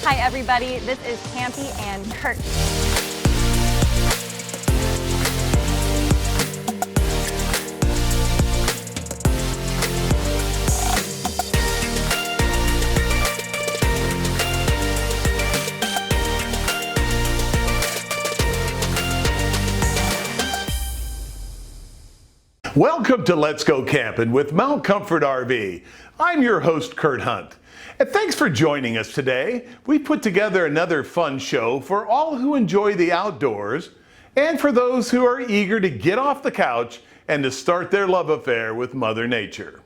Hi everybody, this is Campi and Kurt. Welcome to Let's Go Campin' with Mount Comfort RV. I'm your host, Kurt Hunt. And thanks for joining us today. We put together another fun show for all who enjoy the outdoors and for those who are eager to get off the couch and to start their love affair with Mother Nature.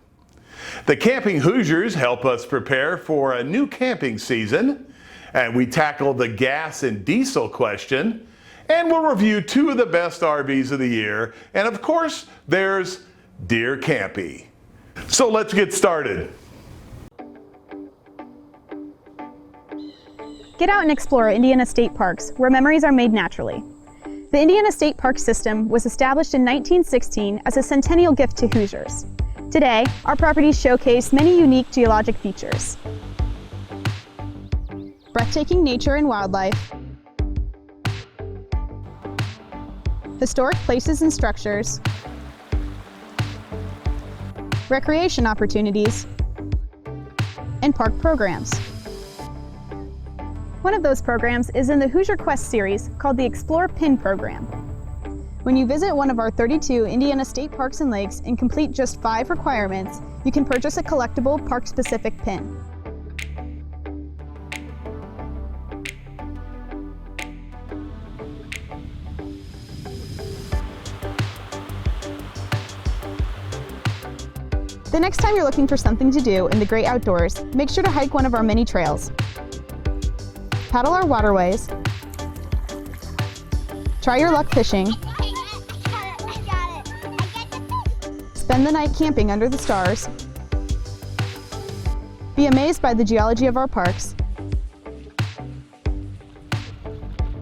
The Camping Hoosiers help us prepare for a new camping season, and we tackle the gas and diesel question, and we'll review two of the best RVs of the year, and of course, there's Dear Campi. So let's get started. Get out and explore Indiana State Parks, where memories are made naturally. The Indiana State Park system was established in 1916 as a centennial gift to Hoosiers. Today, our properties showcase many unique geologic features. Breathtaking nature and wildlife, historic places and structures, recreation opportunities, and park programs. One of those programs is in the Hoosier Quest series called the Explore Pin program. When you visit one of our 32 Indiana State Parks and Lakes and complete just 5 requirements, you can purchase a collectible park-specific pin. The next time you're looking for something to do in the great outdoors, make sure to hike one of our many trails, paddle our waterways, try your luck fishing, spend the night camping under the stars, be amazed by the geology of our parks,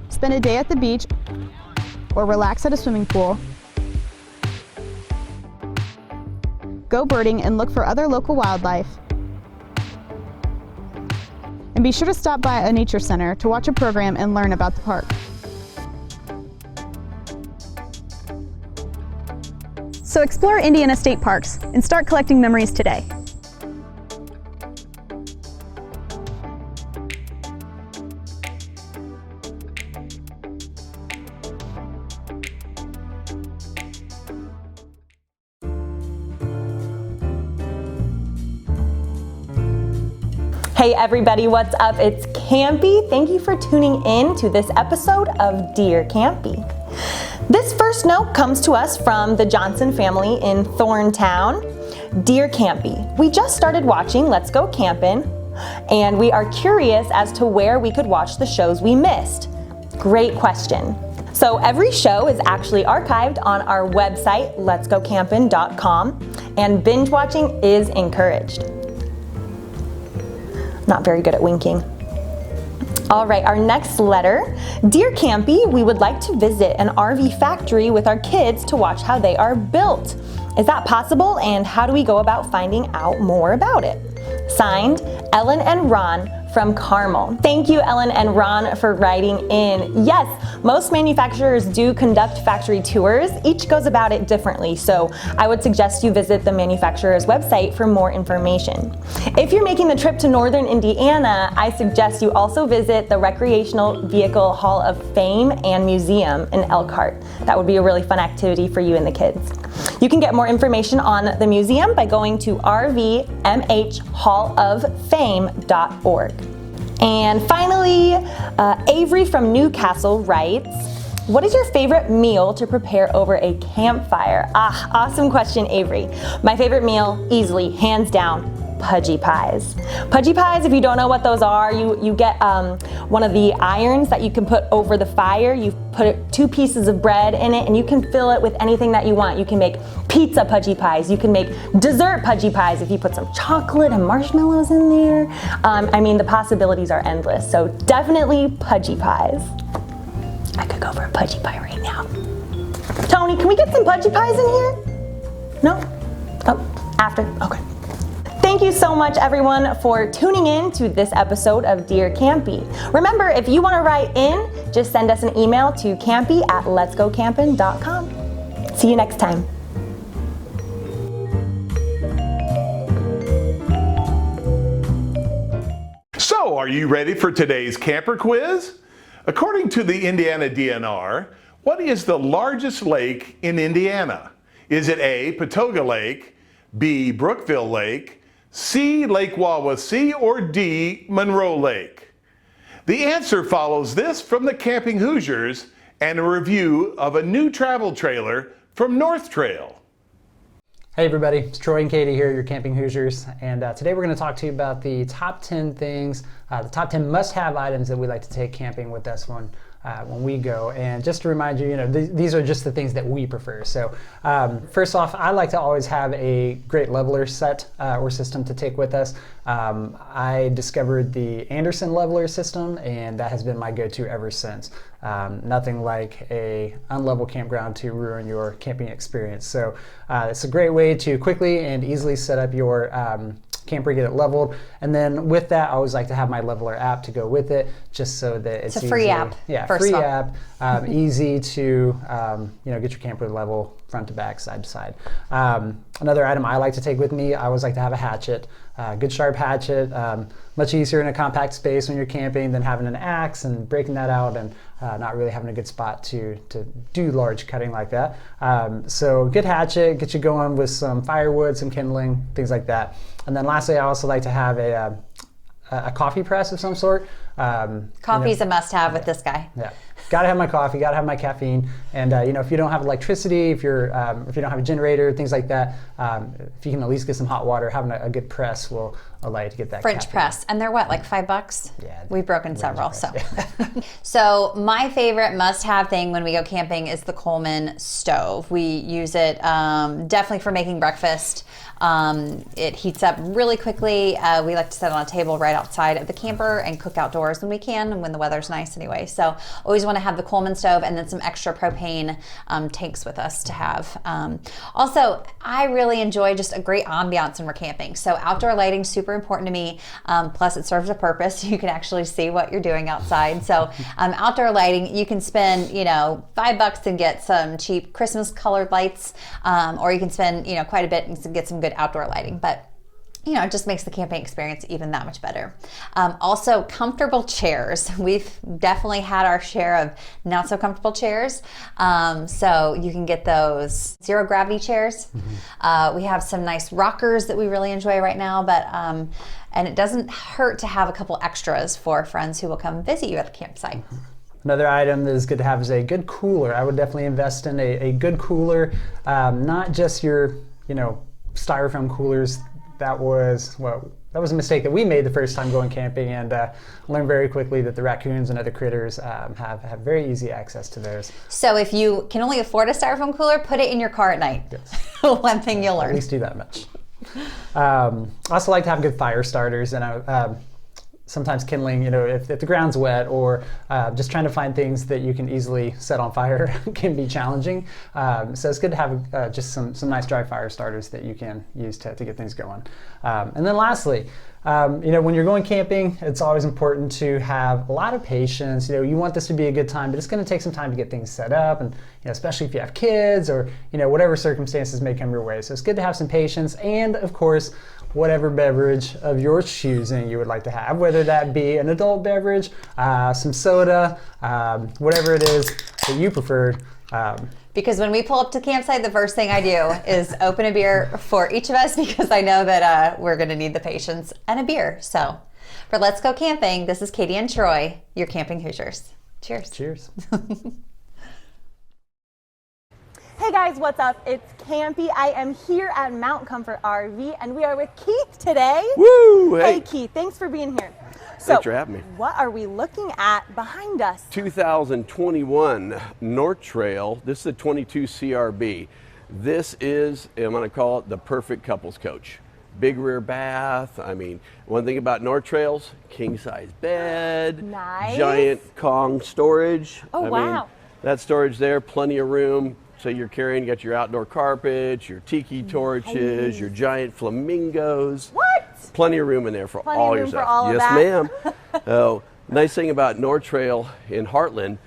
spend a day at the beach or relax at a swimming pool, go birding and look for other local wildlife, and be sure to stop by a nature center to watch a program and learn about the park. So explore Indiana State Parks and start collecting memories today. Hey everybody, what's up? It's Campi. Thank you for tuning in to this episode of Dear Campi. This first note comes to us from the Johnson family in Thorntown. Dear Campi, we just started watching Let's Go Campin', and we are curious as to where we could watch the shows we missed. Great question. So every show is actually archived on our website, letsgocampin.com, and binge watching is encouraged. Not very good at winking. All right, our next letter. Dear Campi, we would like to visit an RV factory with our kids to watch how they are built. Is that possible, and how do we go about finding out more about it? Signed, Ellen and Ron from Carmel. Thank you, Ellen and Ron, for writing in. Yes, most manufacturers do conduct factory tours. Each goes about it differently, so I would suggest you visit the manufacturer's website for more information. If you're making the trip to northern Indiana, I suggest you also visit the Recreational Vehicle Hall of Fame and Museum in Elkhart. That would be a really fun activity for you and the kids. You can get more information on the museum by going to rvmhhalloffame.org. And finally, Avery from Newcastle writes, what is your favorite meal to prepare over a campfire? Awesome question, Avery. My favorite meal, easily, hands down, pudgy pies. Pudgy pies, if you don't know what those are, you get one of the irons that you can put over the fire. You put 2 pieces of bread in it, and you can fill it with anything that you want. You can make pizza pudgy pies. You can make dessert pudgy pies if you put some chocolate and marshmallows in there. I mean, the possibilities are endless. So definitely pudgy pies. I could go for a pudgy pie right now. Tony, can we get some pudgy pies in here? No? Oh, after? Okay. Thank you so much, everyone, for tuning in to this episode of Dear Campi. Remember, if you want to write in, just send us an email to campi@letsgocampin.com. See you next time. So, are you ready for today's camper quiz? According to the Indiana DNR, what is the largest lake in Indiana? Is it A, Patoga Lake, B, Brookville Lake, C, Lake Wawasee, or D, Monroe Lake? The answer follows this from the Camping Hoosiers and a review of a new travel trailer from North Trail. Hey everybody, it's Troy and Katie here, your Camping Hoosiers, and today we're going to talk to you about the top 10 things, the top 10 must-have items that we like to take camping with us when we go. And just to remind you, these are just the things that we prefer. So first off, I like to always have a great leveler set or system to take with us. I discovered the Anderson leveler system, and that has been my go-to ever since. Nothing like a unlevel campground to ruin your camping experience. So it's a great way to quickly and easily set up your camper, get it leveled, and then with that I always like to have my leveler app to go with it, just so that it's a free easy, app. Yeah, first free off. app, easy to get your camper level front to back, side to side. Another item I like to take with me, I always like to have a hatchet, good sharp hatchet. Much easier in a compact space when you're camping than having an axe and breaking that out and not really having a good spot to do large cutting like that. So good hatchet, get you going with some firewood, some kindling, things like that. And then lastly, I also like to have a coffee press of some sort. Coffee's a must-have with this guy. Yeah, gotta have my coffee, gotta have my caffeine, and if you don't have electricity, if you don't have a generator, things like that, if you can at least get some hot water, having a good press will allow you to get that French caffeine. press, and they're what, like $5? Yeah, we've broken several. press, So, yeah. so my favorite must-have thing when we go camping is the Coleman stove. We use it definitely for making breakfast. It heats up really quickly. We like to sit on a table right outside of the camper and cook outdoors when we can and when the weather's nice anyway. So always want to have the Coleman stove and then some extra propane tanks with us to have. Also, I really enjoy just a great ambiance when we're camping. So outdoor lighting super important to me. Plus it serves a purpose. You can actually see what you're doing outside. So outdoor lighting, you can spend $5 and get some cheap Christmas colored lights, or you can spend quite a bit and get some good outdoor lighting, but it just makes the camping experience even that much better. Also, comfortable chairs. We've definitely had our share of not so comfortable chairs. So you can get those zero gravity chairs. We have some nice rockers that we really enjoy right now, but and it doesn't hurt to have a couple extras for friends who will come visit you at the campsite. Another item that is good to have is a good cooler. I would definitely invest in a good cooler, not just your styrofoam coolers. That was a mistake that we made the first time going camping, and learned very quickly that the raccoons and other critters have very easy access to those. So if you can only afford a styrofoam cooler, put it in your car at night. Yes. One thing you'll learn. At least do that much. I also like to have good fire starters, and sometimes kindling, if the ground's wet, or just trying to find things that you can easily set on fire can be challenging. So it's good to have just some nice dry fire starters that you can use to get things going. And then lastly, when you're going camping, it's always important to have a lot of patience. You want this to be a good time, but it's going to take some time to get things set up, and especially if you have kids or whatever circumstances may come your way. So it's good to have some patience, and of course, whatever beverage of your choosing you would like to have, whether that be an adult beverage, some soda, whatever it is that you prefer. Because when we pull up to the campsite, the first thing I do is open a beer for each of us, because I know that we're going to need the patience and a beer. So for Let's Go Camping, this is Katie and Troy, your Camping Hoosiers. Cheers. Cheers. Hey guys, what's up? It's Campi. I am here at Mount Comfort RV, and we are with Keith today. Woo! Hey Keith, thanks for being here. Thanks for having me. What are we looking at behind us? 2021 North Trail. This is a 22 CRB. This is, I'm going to call it the perfect couples coach. Big rear bath. I mean, one thing about North Trails, king size bed, Nice. giant Kong storage. Oh, I wow. mean, that storage there, plenty of room. So you're got your outdoor carpets, your tiki torches, your giant flamingos. What? Plenty of room in there for Plenty all of your room for stuff. all of yes, that. ma'am. Oh, nice thing about Nortrail in Heartland,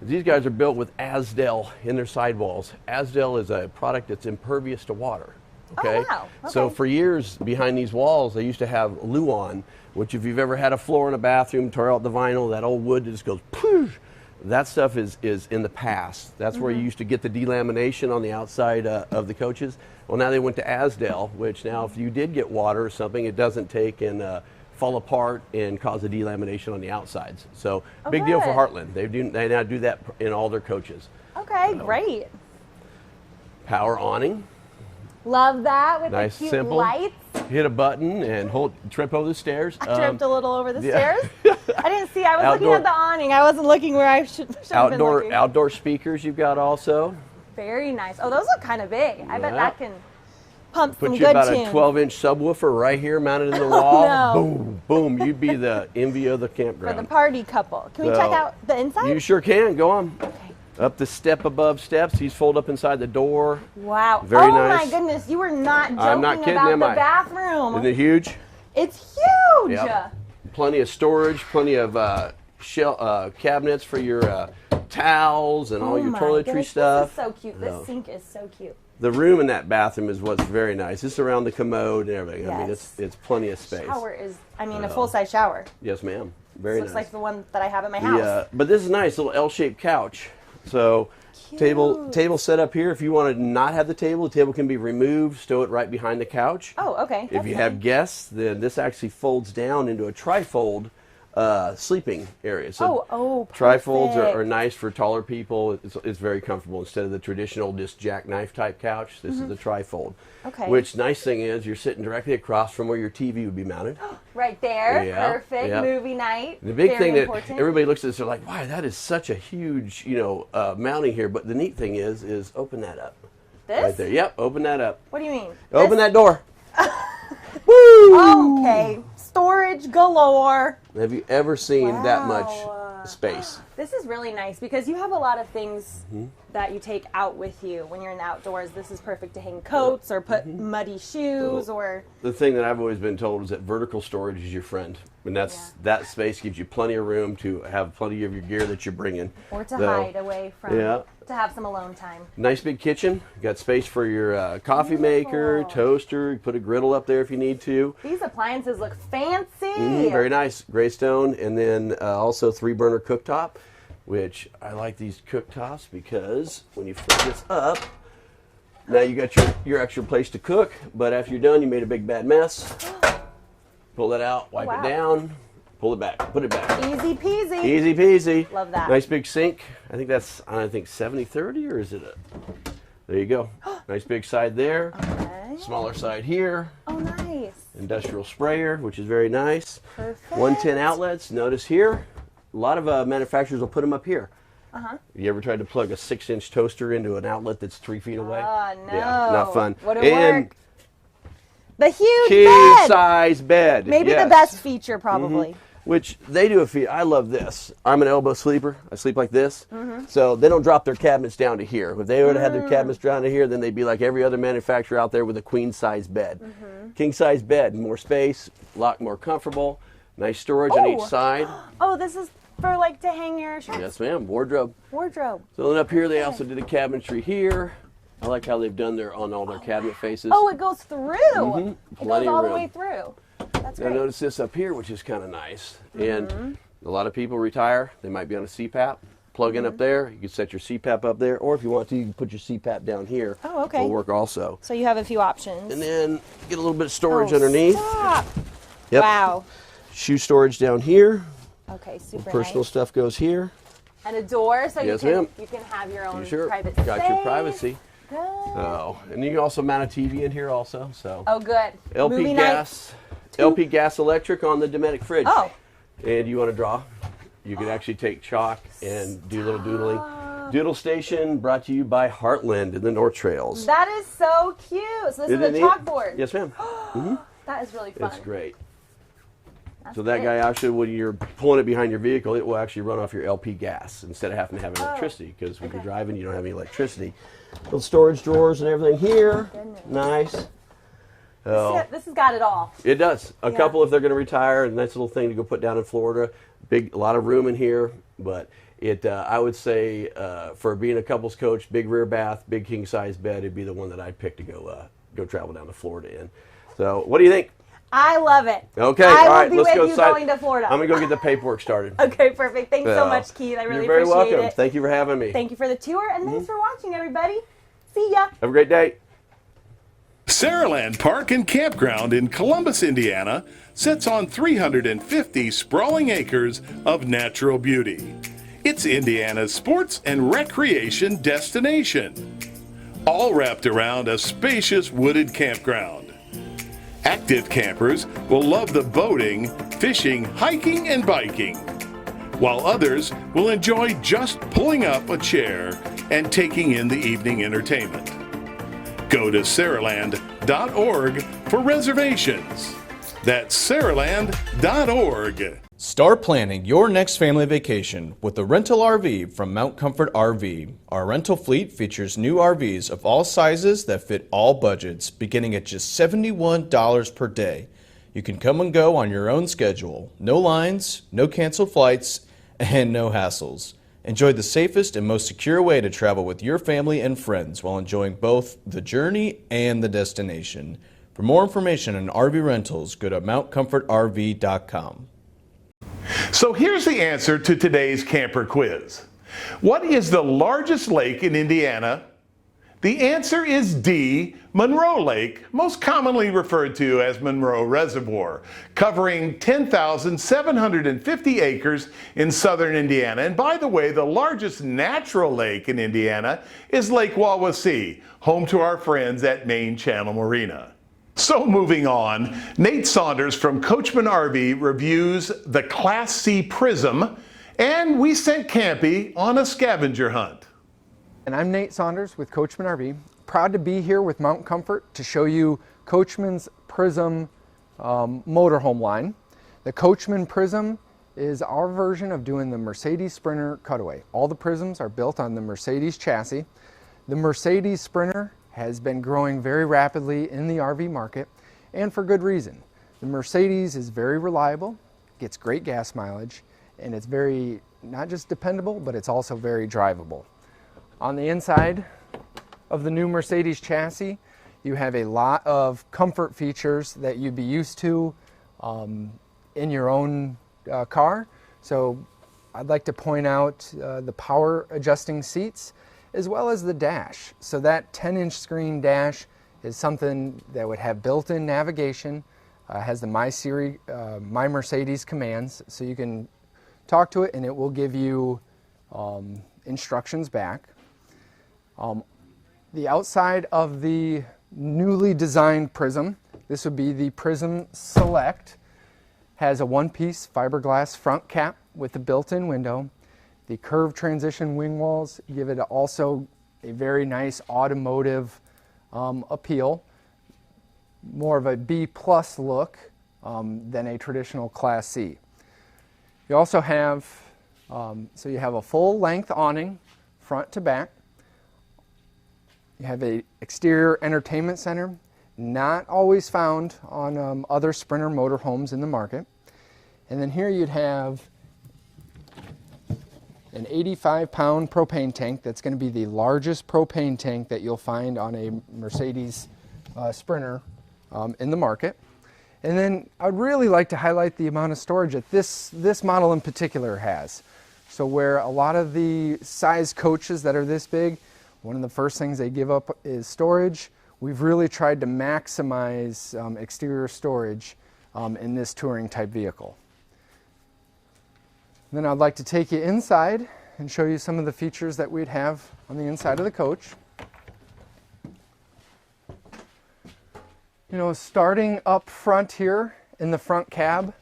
these guys are built with Azdel in their sidewalls. Azdel is a product that's impervious to water. Okay? Oh, wow. So Okay. for years behind these walls, they used to have Luan, which if you've ever had a floor in a bathroom, tore out the vinyl, that old wood just goes poof. That stuff is in the past. That's where you used to get the delamination on the outside of the coaches. Well, now they went to Azdel, which now if you did get water or something, it doesn't take and fall apart and cause a delamination on the outsides. So big deal for good. Heartland. They now do that in all their coaches. Okay, great. Power awning. Love that with Nice, the cute simple. lights. Hit a button and trip over the stairs. I tripped a little over the yeah. stairs. I didn't see. I was looking Outdoor- at the awning. I wasn't looking where I should have been looking. Outdoor speakers you've got also. Very nice. Oh, those look kind of big. I bet Yeah. that can pump Put some you good about tunes. a 12-inch subwoofer right here mounted in the wall. no. Boom, boom. You'd be the envy of the For campground. the party couple. Can we So, check out the inside? You sure can. Go on. Okay. Up the step above steps. These fold up inside the door. Wow. Very oh nice. my goodness, you were not joking I'm not kidding, about am the I? bathroom. Isn't it huge? It's huge. Yep. Plenty of storage, plenty of cabinets for your towels and all Oh your my toiletry goodness, stuff. This is so cute. This No. sink is so cute. The room in that bathroom is what's very nice. It's around the commode and everything. I mean, Yes. it's plenty of space. Shower is, I mean, a full-size shower. Yes, ma'am. Very This looks nice. like the one that I have at my house. But this is nice, little L-shaped couch. So table set up here. If you want to not have the table can be removed, stow it right behind the couch. Oh, okay. If That's you nice. have guests, then this actually folds down into a trifold sleeping area. So trifolds are perfect. nice for taller people. It's very comfortable. Instead of the traditional just jackknife type couch, this is the trifold. Okay. Which nice thing is you're sitting directly across from where your TV would be mounted. Right there. Yeah, Perfect. yeah. Movie night. The big Very thing that important. everybody looks at this, they're like, "Wow, that is such a huge, mounting here." But the neat thing is open that up. This? Right there. Yep, open that up. What do you mean? Open This? that door. Woo! Okay. Storage galore. Have you ever seen that much Wow. space? This is really nice because you have a lot of things Mm-hmm. that you take out with you when you're in the outdoors. This is perfect to hang coats or put Mm-hmm. muddy shoes or The thing that I've always been told is that vertical storage is your friend. And that space gives you plenty of room to have plenty of your gear that you're bringing. or to So, hide away from yeah. to have some alone time. Nice big kitchen. Got space for your coffee maker, toaster. You put a griddle up there if you need to. These appliances look fancy. Very nice, gray stone, and then also 3-burner cooktop, which I like these cooktops because when you flip this up, now you got your extra place to cook. But after you're done, you made a big bad mess. Pull that out, wipe Wow. it down, pull it back, put it back. Easy peasy. Easy peasy. Love that. Nice big sink. I think that's 70/30, or is it a? There you go. Nice big side there. Okay. Smaller side here. Oh, nice. Industrial sprayer, which is very nice. Perfect. 110 outlets. Notice here, a lot of manufacturers will put them up here. You ever tried to plug a 6-inch toaster into an outlet that's 3 feet away? Oh, no. Yeah, not fun. Wouldn't and work. The huge king bed. size bed. Maybe yes. the best feature, probably. Which they do a feat. I love this. I'm an elbow sleeper. I sleep like this. Mm-hmm. So they don't drop their cabinets down to here. If they would have had their cabinets down to here, then they'd be like every other manufacturer out there with a queen size bed. Mm-hmm. King size bed, more space, a lot more comfortable, nice storage on each Oh. side. Oh, this is for like to hang your shirts. Yes, ma'am. Wardrobe. Wardrobe. So then up here, they also did a cabinetry here. I like how they've done on all their cabinet faces. Oh, it goes through. It goes Plenty of all the room. way through. That's Now great. notice this up here, which is kind of nice. And a lot of people retire. They might be on a CPAP. Plug in up there. You can set your CPAP up there. Or if you want to, you can put your CPAP down here. Oh, okay. It'll work also. So you have a few options. And then get a little bit of storage Oh, underneath. Stop. Yep. Wow. Shoe storage down here. Okay, super Personal nice. stuff goes here. And a door so Yes, you ma'am. can have your own Sure. private Got space. your privacy. Good. Oh, and you can also mount a TV in here also. So Oh, good. LP Movie gas, LP gas electric on the Dometic fridge. Oh. And you want to draw? You can actually take chalk and do a little doodling. Doodle Station brought to you by Heartland in the North Trails. That is so cute. So this Isn't is it a neat? chalkboard. Yes, ma'am. That is really fun. It's great. That's So that great. guy actually, when you're pulling it behind your vehicle, it will actually run off your LP gas instead of having to have electricity. Because when you're driving, you don't have any electricity. Little storage drawers and everything here. Goodness. Nice. This has got it all. It does. A Yeah. couple, if they're going to retire, a nice little thing to go put down in Florida. A lot of room in here, but I would say for being a couples coach, big rear bath, big king size bed, it'd be the one that I'd pick to go travel down to Florida in. So, what do you think? I love it. Okay, I all right, will be let's with go you inside. going to Florida. I'm gonna go get the paperwork started. Okay, perfect. Thanks so much, Keith. I really You're very appreciate welcome. it. Thank you for having me. Thank you for the tour, and thanks for watching, everybody. See ya. Have a great day. Saraland Park and Campground in Columbus, Indiana sits on 350 sprawling acres of natural beauty. It's Indiana's sports and recreation destination, all wrapped around a spacious wooded campground. Active campers will love the boating, fishing, hiking, and biking, while others will enjoy just pulling up a chair and taking in the evening entertainment. Go to saraland.org for reservations. That's saraland.org. Start planning your next family vacation with a rental RV from Mount Comfort RV. Our rental fleet features new RVs of all sizes that fit all budgets, beginning at just $71 per day. You can come and go on your own schedule. No lines, no canceled flights, and no hassles. Enjoy the safest and most secure way to travel with your family and friends while enjoying both the journey and the destination. For more information on RV rentals, go to mountcomfortrv.com. So here's the answer to today's camper quiz. What is the largest lake in Indiana? The answer is D, Monroe Lake, most commonly referred to as Monroe Reservoir, covering 10,750 acres in southern Indiana. And by the way, the largest natural lake in Indiana is Lake Wawasee, home to our friends at Main Channel Marina. So moving on, Nate Saunders from Coachmen RV reviews the Class C Prism, and we sent Campi on a scavenger hunt. And I'm Nate Saunders with Coachmen RV. Proud to be here with Mountain Comfort to show you Coachmen's Prism motorhome line. The Coachmen Prism is our version of doing the Mercedes Sprinter cutaway. All the Prisms are built on the Mercedes chassis. The Mercedes Sprinter has been growing very rapidly in the RV market, and for good reason. The Mercedes is very reliable, gets great gas mileage, and it's very, not just dependable, but it's also very drivable. On the inside of the new Mercedes chassis, you have a lot of comfort features that you'd be used to in your own car. So I'd like to point out the power adjusting seats, as well as the dash. So that 10-inch screen dash is something that would have built-in navigation, has the My Mercedes commands, so you can talk to it and it will give you instructions back. The outside of the newly designed Prism, this would be the Prism Select, has a one-piece fiberglass front cap with a built-in window. The curved transition wing walls give it also a very nice automotive appeal, more of a B+ look than a traditional Class C. You also have, so you have a full-length awning, front to back. You have an exterior entertainment center, not always found on other Sprinter motorhomes in the market. And then here you'd have an 85-pound propane tank that's going to be the largest propane tank that you'll find on a Mercedes Sprinter in the market. And then I'd really like to highlight the amount of storage that this model in particular has. So where a lot of the size coaches that are this big, one of the first things they give up is storage. We've really tried to maximize exterior storage in this touring type vehicle. Then I'd like to take you inside and show you some of the features that we'd have on the inside of the coach. You know, starting up front here in the front cab,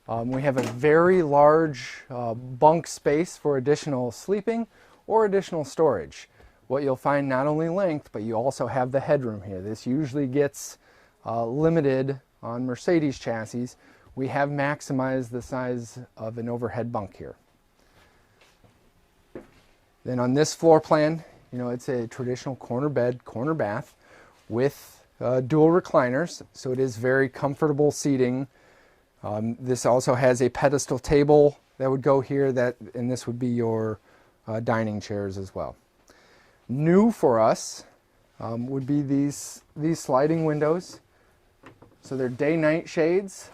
we have a very large bunk space for additional sleeping or additional storage. What you'll find not only length, but you also have the headroom here. This usually gets limited on Mercedes chassis. We have maximized the size of an overhead bunk here. Then on this floor plan, you know, it's a traditional corner bed, corner bath with dual recliners, so it is very comfortable seating. This also has a pedestal table that would go here, and this would be your dining chairs as well. New for us would be these sliding windows. So they're day-night shades.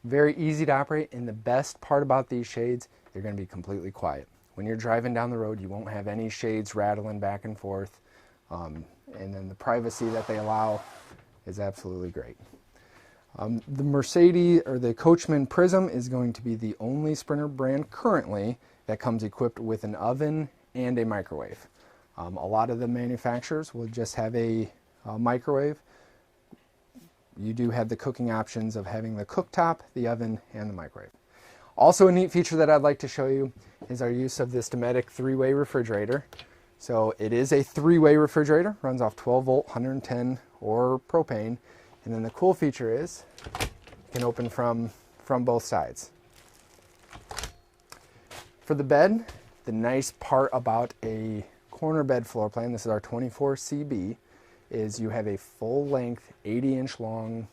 Very easy to operate, and the best part about these shades, they're going to be completely quiet. When you're driving down the road, you won't have any shades rattling back and forth. And then the privacy that they allow is absolutely great. The Mercedes or the Coachmen Prism is going to be the only Sprinter brand currently that comes equipped with an oven and a microwave. A lot of the manufacturers will just have a microwave. You do have the cooking options of having the cooktop, the oven, and the microwave. Also, a neat feature that I'd like to show you is our use of this Dometic 3-way refrigerator. So it is a 3-way refrigerator, runs off 12 volt, 110 or propane. And then the cool feature is you can open from both sides. For the bed, the nice part about a corner bed floor plan, this is our 24 CB, is you have a full length 80-inch long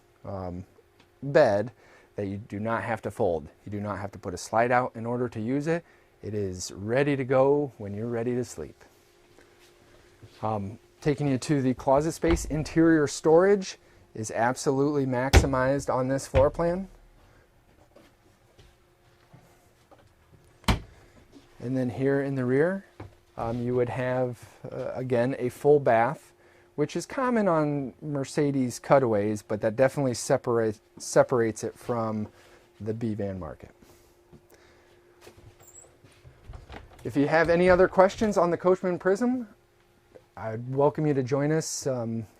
bed that you do not have to fold. You do not have to put a slide out in order to use it. It is ready to go when you're ready to sleep. Taking you to the closet space, interior storage is absolutely maximized on this floor plan. And then here in the rear, you would have, again, a full bath, which is common on Mercedes cutaways, but that definitely separates it from the B-van market. If you have any other questions on the Coachmen Prism, I'd welcome you to join us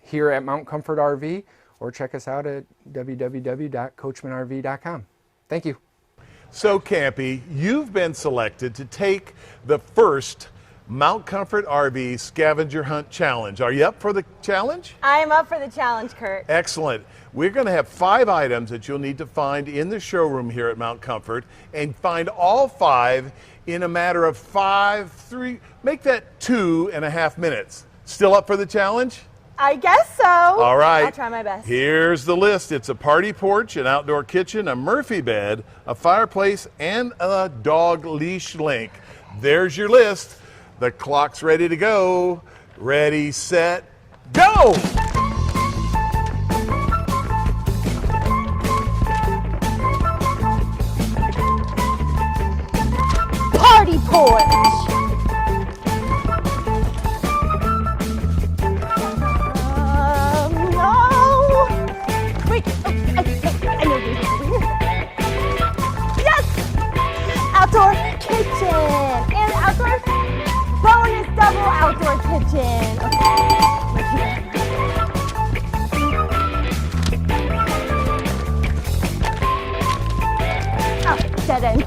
here at Mount Comfort RV, or check us out at www.coachmenrv.com. Thank you. So Campi, you've been selected to take the first Mount Comfort RV Scavenger Hunt Challenge. Are you up for the challenge? I'm up for the challenge, Kurt. Excellent. We're going to have 5 items that you'll need to find in the showroom here at Mount Comfort, and find all 5 in a matter of make that 2.5 minutes. Still up for the challenge? I guess so. All right. I'll try my best. Here's the list. It's a party porch, an outdoor kitchen, a Murphy bed, a fireplace, and a dog leash link. There's your list. The clock's ready to go. Ready, set, go! Party porch. No. Wait. I know this. Yes. Outdoor kitchen and outdoor bonus double outdoor kitchen. Okay. Oh, dead end.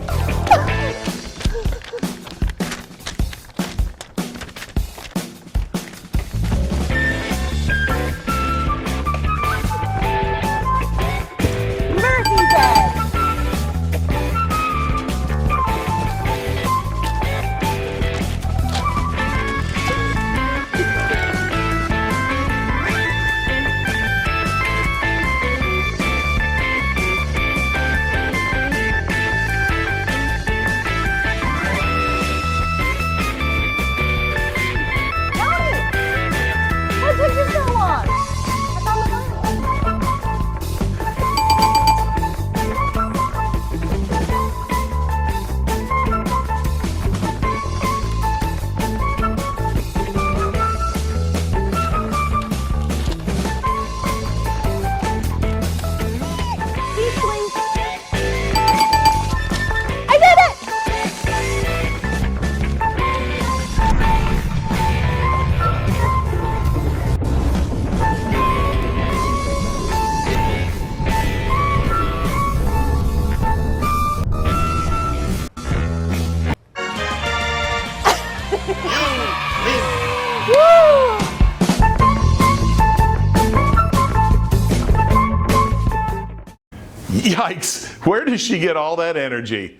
Yikes, where does she get all that energy?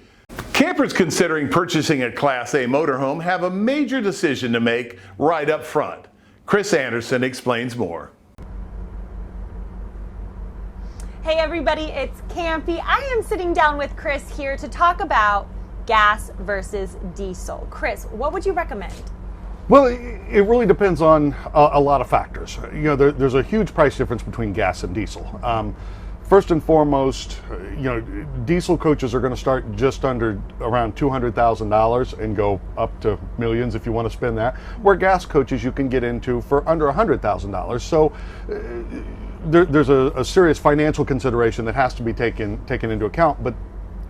Campers considering purchasing a Class A motorhome have a major decision to make right up front. Chris Anderson explains more. Hey everybody, it's Campi. I am sitting down with Chris here to talk about gas versus diesel. Chris, what would you recommend? Well, it really depends on a lot of factors. You know, there's a huge price difference between gas and diesel. First and foremost, you know, diesel coaches are going to start just under around $200,000 and go up to millions if you want to spend that, where gas coaches you can get into for under $100,000. So there's a serious financial consideration that has to be taken into account. But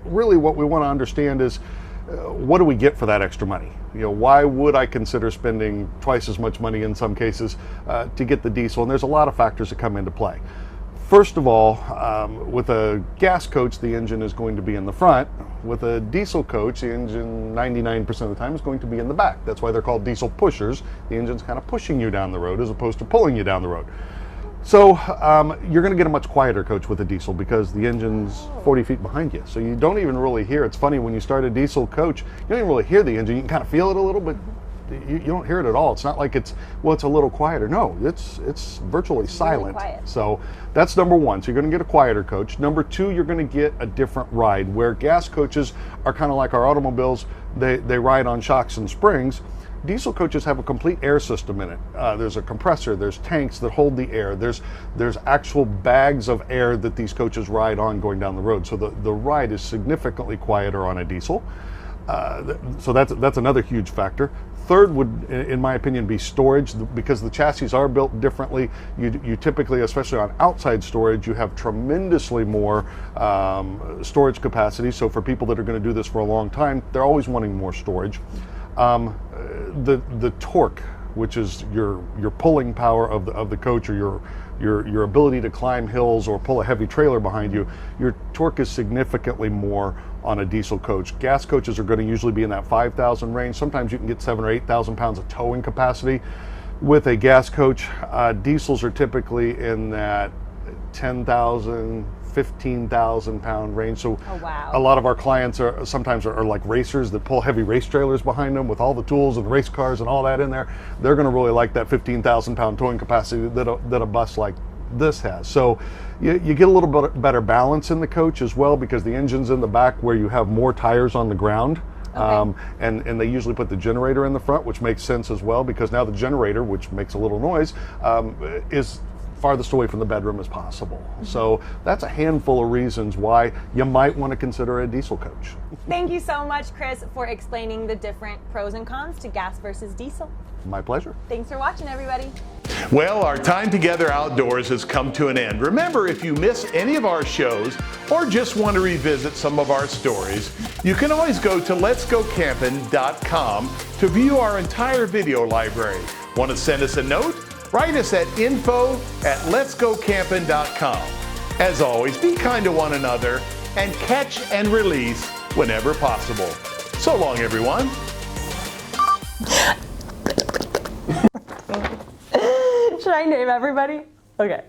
really what we want to understand is, what do we get for that extra money? You know, why would I consider spending twice as much money in some cases to get the diesel? And there's a lot of factors that come into play. First of all, with a gas coach, the engine is going to be in the front. With a diesel coach, the engine 99% of the time is going to be in the back. That's why they're called diesel pushers. The engine's kind of pushing you down the road as opposed to pulling you down the road. So you're going to get a much quieter coach with a diesel because the engine's 40 feet behind you. So you don't even really hear. It's funny, when you start a diesel coach, you don't even really hear the engine. You can kind of feel it a little, but you don't hear it at all. It's not like it's a little quieter. No, it's virtually silent. Really quiet. So that's number one. So you're going to get a quieter coach. Number two, you're going to get a different ride, where gas coaches are kind of like our automobiles. They ride on shocks and springs. Diesel coaches have a complete air system in it. There's a compressor, there's tanks that hold the air, there's actual bags of air that these coaches ride on going down the road. So the ride is significantly quieter on a diesel. So that's another huge factor. Third would, in my opinion, be storage, because the chassis are built differently. You typically, especially on outside storage, you have tremendously more storage capacity. So for people that are going to do this for a long time, they're always wanting more storage. The torque, which is your pulling power of the coach, or your ability to climb hills or pull a heavy trailer behind you, your torque is significantly more on a diesel coach. Gas coaches are going to usually be in that 5,000 range. Sometimes you can get 7,000 or 8,000 pounds of towing capacity with a gas coach. Diesels are typically in that 10,000, 15,000 pound range. So wow. A lot of our clients sometimes are like racers that pull heavy race trailers behind them with all the tools and race cars and all that in there. They're going to really like that 15,000 pound towing capacity that a bus like this has. So you get a little bit better balance in the coach as well, because the engine's in the back where you have more tires on the ground. Okay. And they usually put the generator in the front, which makes sense as well, because now the generator, which makes a little noise, is farthest away from the bedroom as possible. So that's a handful of reasons why you might want to consider a diesel coach. Thank you so much, Chris, for explaining the different pros and cons to gas versus diesel. My pleasure. Thanks for watching, everybody. Well, our time together outdoors has come to an end. Remember, if you miss any of our shows or just want to revisit some of our stories, you can always go to letsgocampin.com to view our entire video library. Want to send us a note? Write us at info@letsgocampin.com. As always, be kind to one another and catch and release whenever possible. So long, everyone. Should I name everybody? Okay.